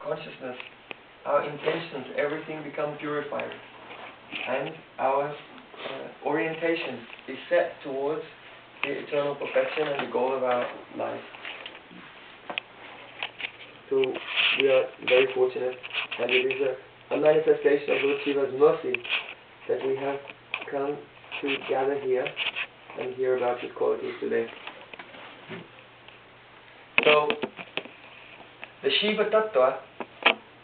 consciousness, our intentions, everything become purified. And our orientation is set towards the eternal perfection and the goal of our life. So we are very fortunate, and it is a manifestation of Lord Shiva's mercy that we have come to gather here and hear about his qualities today. So, the Shiva Tattva,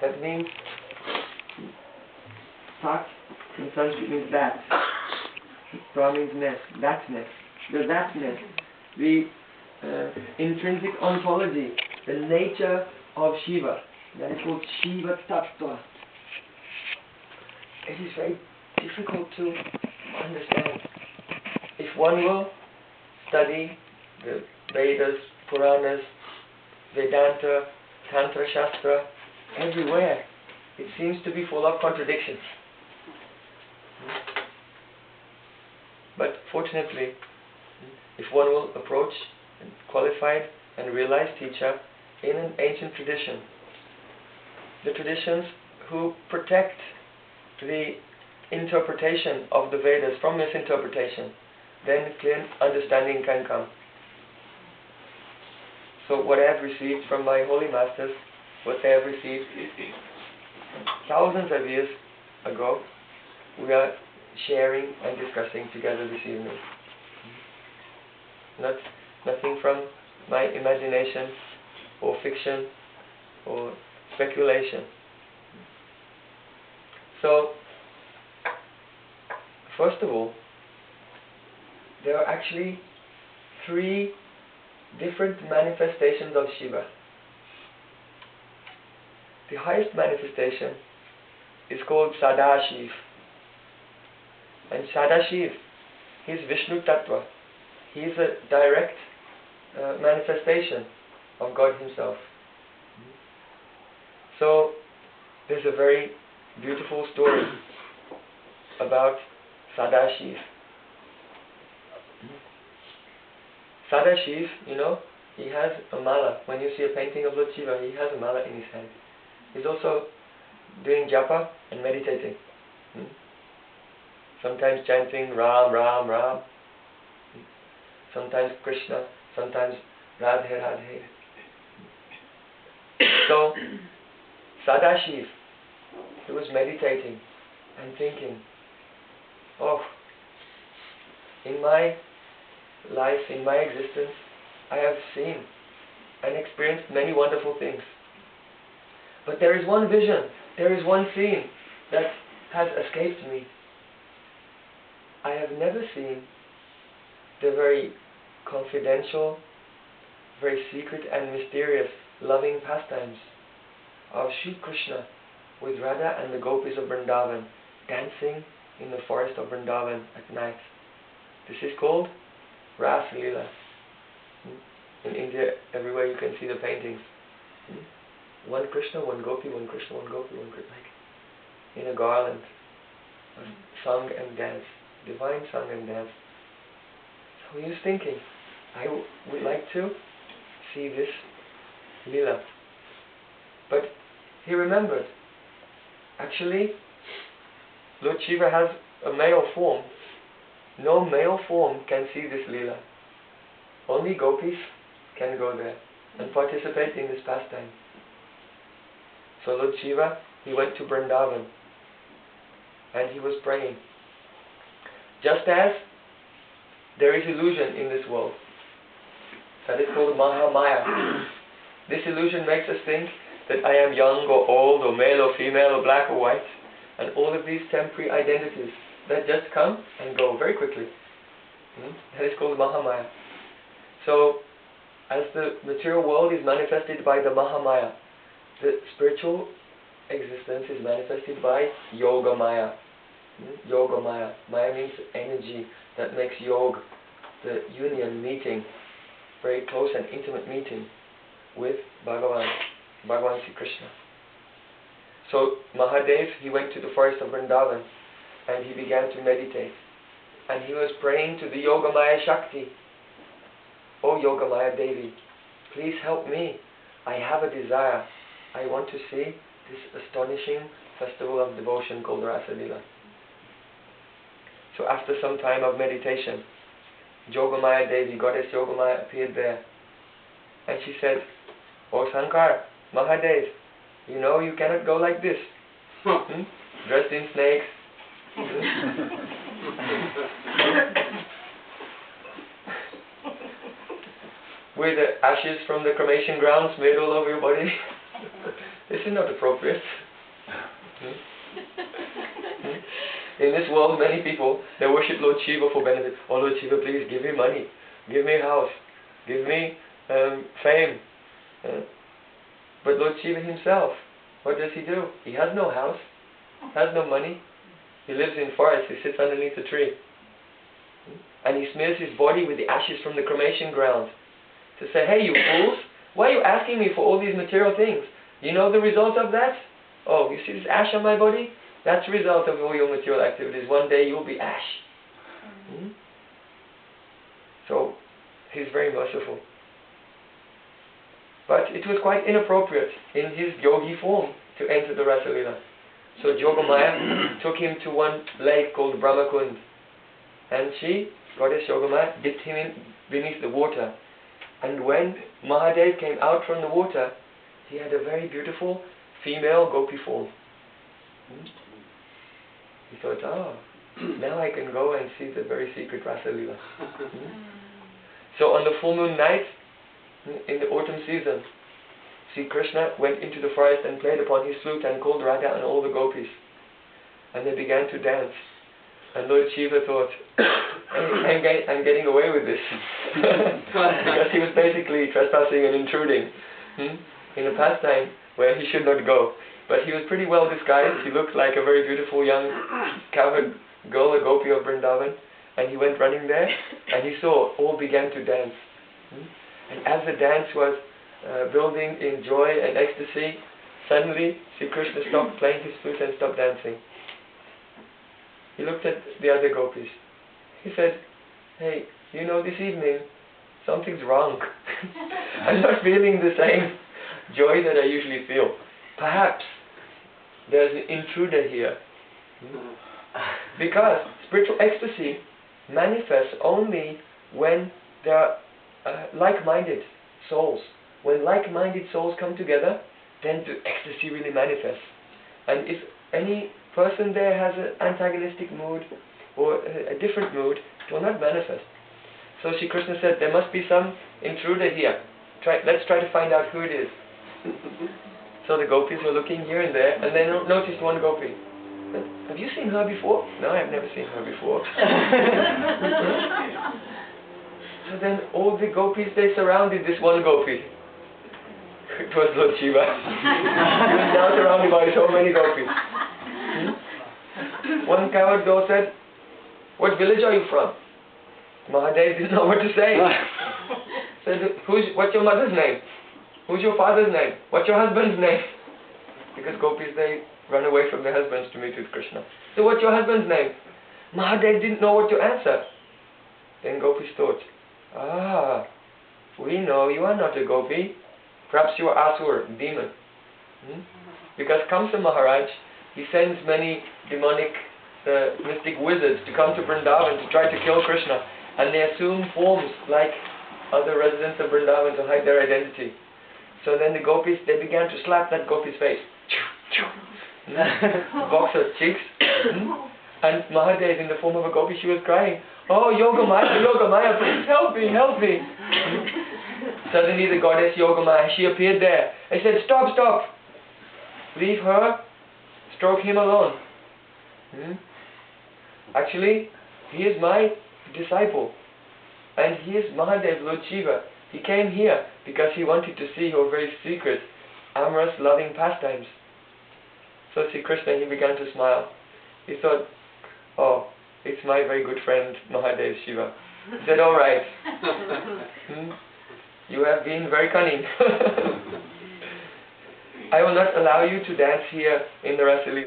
that means Tat in Sanskrit means that. Tva means ness, thatness. The thatness, the intrinsic ontology, the nature of Shiva, that is called Shiva Tattva. It is very difficult to understand. If one will study the Vedas, Puranas, Vedanta, Tantra Shastra, everywhere, it seems to be full of contradictions. But fortunately, if one will approach a qualified and realized teacher in an ancient tradition, the traditions who protect the interpretation of the Vedas from misinterpretation, then clear understanding can come. So what I have received from my holy masters, what they have received thousands of years ago, we are sharing and discussing together this evening. Nothing from my imagination or fiction or speculation. So, first of all, there are actually 3 different manifestations of Shiva. The highest manifestation is called Sadashiv. And Sadashiv, he is Vishnu Tattva. He is a direct manifestation of God himself. So, there's a very beautiful story about Sadashiv. Sadashiv, he has a mala. When you see a painting of Lord Shiva, he has a mala in his hand. He's also doing japa and meditating. Sometimes chanting Ram, Ram, Ram. Sometimes Krishna, sometimes Radhe, Radhe. So, Sadashiv, he was meditating and thinking, oh, in my life, in my existence, I have seen and experienced many wonderful things. But there is one vision, there is one scene that has escaped me. I have never seen the very confidential, very secret and mysterious loving pastimes of Sri Krishna with Radha and the gopis of Vrindavan dancing in the forest of Vrindavan at night. This is called Ras Leela. In India, everywhere you can see the paintings. One Krishna, one gopi, one Krishna, one gopi, one Krishna. Like in a garland of song and dance. Divine song and dance. So he was thinking, I would like to see this Leela. But he remembered, actually, Lord Shiva has a male form. No male form can see this Leela. Only gopis can go there and participate in this pastime. So Lord Shiva, he went to Vrindavan and he was praying. Just as there is illusion in this world, that is called Mahamaya. This illusion makes us think that I am young or old or male or female or black or white, and all of these temporary identities that just come and go very quickly. That is called Mahamaya. So, as the material world is manifested by the Mahamaya, the spiritual existence is manifested by Yoga Maya. Yoga Maya. Maya means energy that makes yoga, the union, meeting, very close and intimate meeting with Bhagavan Sri Krishna. So Mahadev, he went to the forest of Vrindavan and he began to meditate. And he was praying to the Yogamaya Shakti. Oh Yogamaya Devi, please help me. I have a desire I want to see this astonishing festival of devotion called Rasa Lila. So after some time of meditation, Yogamaya Devi, Goddess Yogamaya, appeared there. And she said, "Oh Sankar, Mahadev, you know you cannot go like this. Dressed in snakes." With the ashes from the cremation ground smeared all over your body. This is not appropriate. In this world, many people, they worship Lord Shiva for benefit. "Oh Lord Shiva, please give me money, give me a house, give me fame." But Lord Shiva himself, what does he do? He has no house, has no money. He lives in forest, he sits underneath a tree. And he smears his body with the ashes from the cremation ground to say, "Hey you fools, why are you asking me for all these material things? You know the result of that? Oh, you see this ash on my body? That's the result of all your material activities. One day you'll be ash." So, he's very merciful. But it was quite inappropriate in his yogi form to enter the Rasa Lila. So Yogamaya took him to one lake called Brahmakund. And she, Goddess Yogamaya, dipped him in beneath the water. And when Mahadev came out from the water, he had a very beautiful female gopi form. He thought, now I can go and see the very secret Rasa Lila. So on the full moon night, in the autumn season, Sri Krishna went into the forest and played upon his flute and called Radha and all the gopis. And they began to dance. And Lord Shiva thought, I'm getting away with this. Because he was basically trespassing and intruding in a pastime where he should not go. But he was pretty well disguised. He looked like a very beautiful young cowherd girl, a gopi of Vrindavan. And he went running there and he saw all began to dance. And as the dance was building in joy and ecstasy, suddenly Sri Krishna stopped playing his flute and stopped dancing. He looked at the other gopis. He said, "Hey, you know, this evening something's wrong. I'm not feeling the same joy that I usually feel. Perhaps there's an intruder here." Because spiritual ecstasy manifests only when there are like-minded souls. When like-minded souls come together, then the ecstasy really manifests. And if any person there has an antagonistic mood or a different mood, it will not manifest. So Sri Krishna said, there must be some intruder here. Let's try to find out who it is. So the gopis were looking here and there, and they noticed one gopi. "Have you seen her before?" "No, I've never seen her before." So then all the gopis, they surrounded this one gopi. It was Lord Shiva. He was now surrounded by so many gopis. One coward girl said, "What village are you from?" Mahadev didn't know what to say. Said, "What's your mother's name? Who's your father's name? What's your husband's name?" Because gopis, they run away from their husbands to meet with Krishna. "So what's your husband's name?" Mahadev didn't know what to answer. Then gopis thought, we know you are not a gopi. Perhaps you are Asur, demon. Because Kamsa Maharaj, he sends many demonic mystic wizards to come to Vrindavan to try to kill Krishna. And they assume forms like other residents of Vrindavan to hide their identity. So then the gopis, they began to slap that gopi's face. Box her cheeks. And Mahadev, in the form of a gopi, she was crying, "Oh, Yogamaya, Yogamaya, please help me, help me." Suddenly the goddess Yogamaya, she appeared there. I said, "Stop, stop. Leave her, stroke him alone. Actually, he is my disciple. And he is Mahadev, Lord Shiva. He came here because he wanted to see your very secret, amorous, loving pastimes." So Sri Krishna, he began to smile. He thought, "Oh, it's my very good friend, Mahadev Shiva." He said, "All right. You have been very cunning. I will not allow you to dance here in the Rasa Lila."